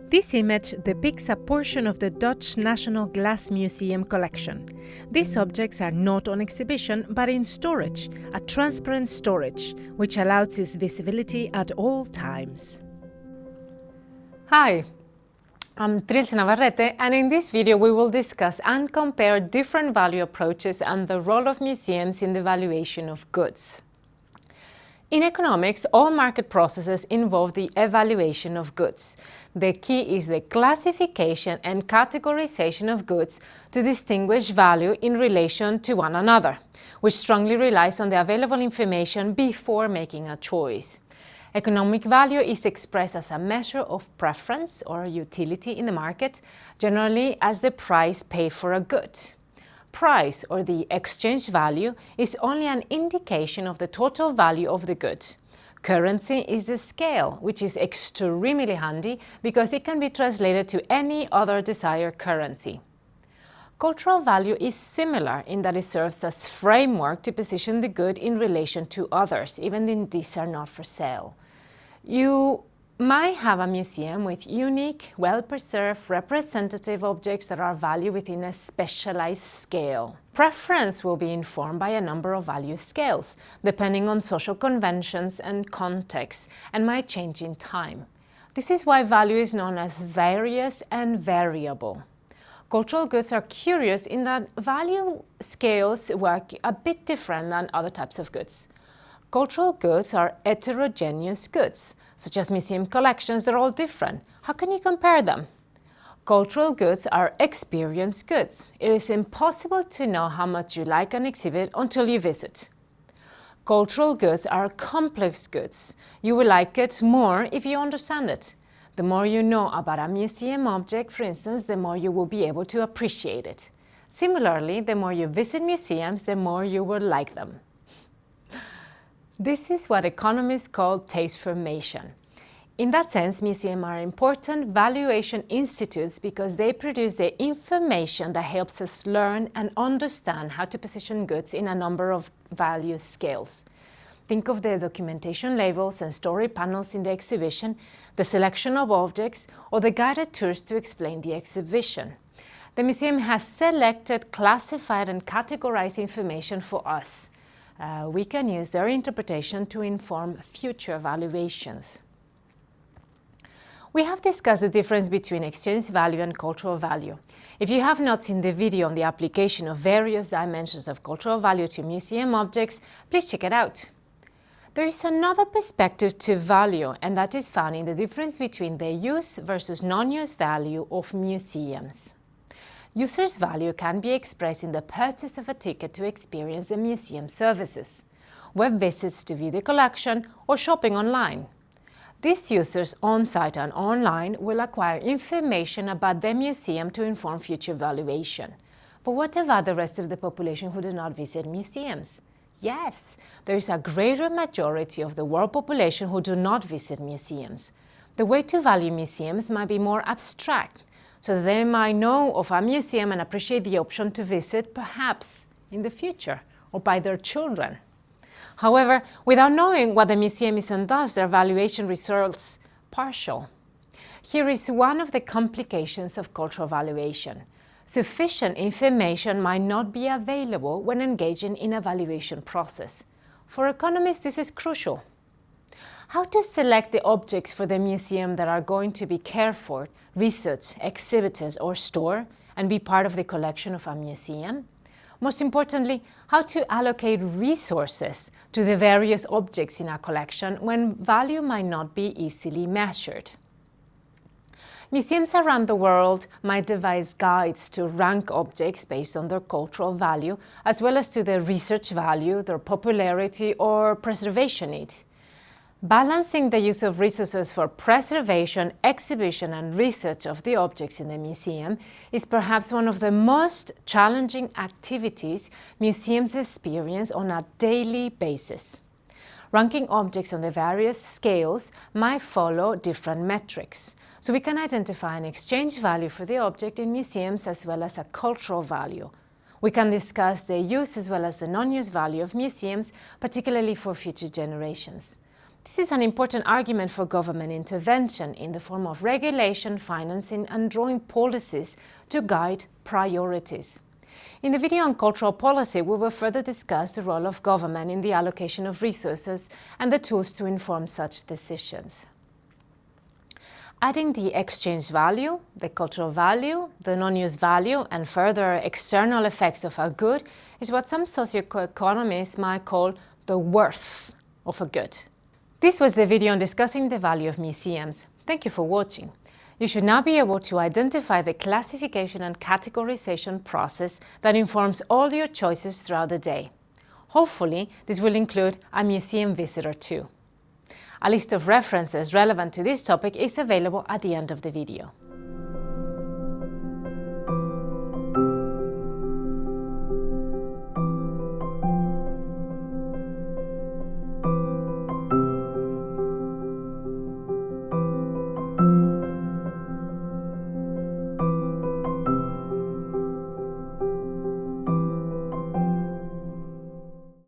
This image depicts a portion of the Dutch National Glass Museum collection. These objects are not on exhibition, but in storage, a transparent storage, which allows its visibility at all times. Hi, I'm Trilce Navarrete, and in this video we will discuss and compare different value approaches and the role of museums in the valuation of goods. In economics, all market processes involve the evaluation of goods. The key is the classification and categorization of goods to distinguish value in relation to one another, which strongly relies on the available information before making a choice. Economic value is expressed as a measure of preference or utility in the market, generally as the price paid for a good. Price, or the exchange value, is only an indication of the total value of the good. Currency is the scale, which is extremely handy because it can be translated to any other desired currency. Cultural value is similar in that it serves as framework to position the good in relation to others, even if these are not for sale. You might have a museum with unique, well-preserved, representative objects that are valued within a specialized scale. Preference will be informed by a number of value scales, depending on social conventions and context, and might change in time. This is why value is known as various and variable. Cultural goods are curious in that value scales work a bit different than other types of goods. Cultural goods are heterogeneous goods, such as museum collections. They're all different. How can you compare them? Cultural goods are experience goods. It is impossible to know how much you like an exhibit until you visit. Cultural goods are complex goods. You will like it more if you understand it. The more you know about a museum object, for instance, the more you will be able to appreciate it. Similarly, the more you visit museums, the more you will like them. This is what economists call taste formation. In that sense, museums are important valuation institutes because they produce the information that helps us learn and understand how to position goods in a number of value scales. Think of the documentation labels and story panels in the exhibition, the selection of objects, or the guided tours to explain the exhibition. The museum has selected, classified, and categorized information for us. We can use their interpretation to inform future valuations. We have discussed the difference between exchange value and cultural value. If you have not seen the video on the application of various dimensions of cultural value to museum objects, please check it out. There is another perspective to value, and that is found in the difference between the use versus non-use value of museums. Users' value can be expressed in the purchase of a ticket to experience the museum services, web visits to view the collection, or shopping online. These users on-site and online will acquire information about the museum to inform future valuation. But what about the rest of the population who do not visit museums? Yes, there is a greater majority of the world population who do not visit museums. The way to value museums might be more abstract, so that they might know of a museum and appreciate the option to visit, perhaps in the future, or by their children. However, without knowing what the museum is and does, their valuation results partial. Here is one of the complications of cultural valuation. Sufficient information might not be available when engaging in a valuation process. For economists, this is crucial. How to select the objects for the museum that are going to be cared for, researched, exhibited, or stored, and be part of the collection of a museum? Most importantly, how to allocate resources to the various objects in a collection when value might not be easily measured. Museums around the world might devise guides to rank objects based on their cultural value, as well as to their research value, their popularity, or preservation need. Balancing the use of resources for preservation, exhibition, and research of the objects in the museum is perhaps one of the most challenging activities museums experience on a daily basis. Ranking objects on the various scales might follow different metrics, so we can identify an exchange value for the object in museums as well as a cultural value. We can discuss the use as well as the non-use value of museums, particularly for future generations. This is an important argument for government intervention in the form of regulation, financing, and drawing policies to guide priorities. In the video on cultural policy, we will further discuss the role of government in the allocation of resources and the tools to inform such decisions. Adding the exchange value, the cultural value, the non-use value, and further external effects of a good is what some socioeconomists might call the worth of a good. This was the video on discussing the value of museums. Thank you for watching. You should now be able to identify the classification and categorization process that informs all your choices throughout the day. Hopefully, this will include a museum visitor too. A list of references relevant to this topic is available at the end of the video.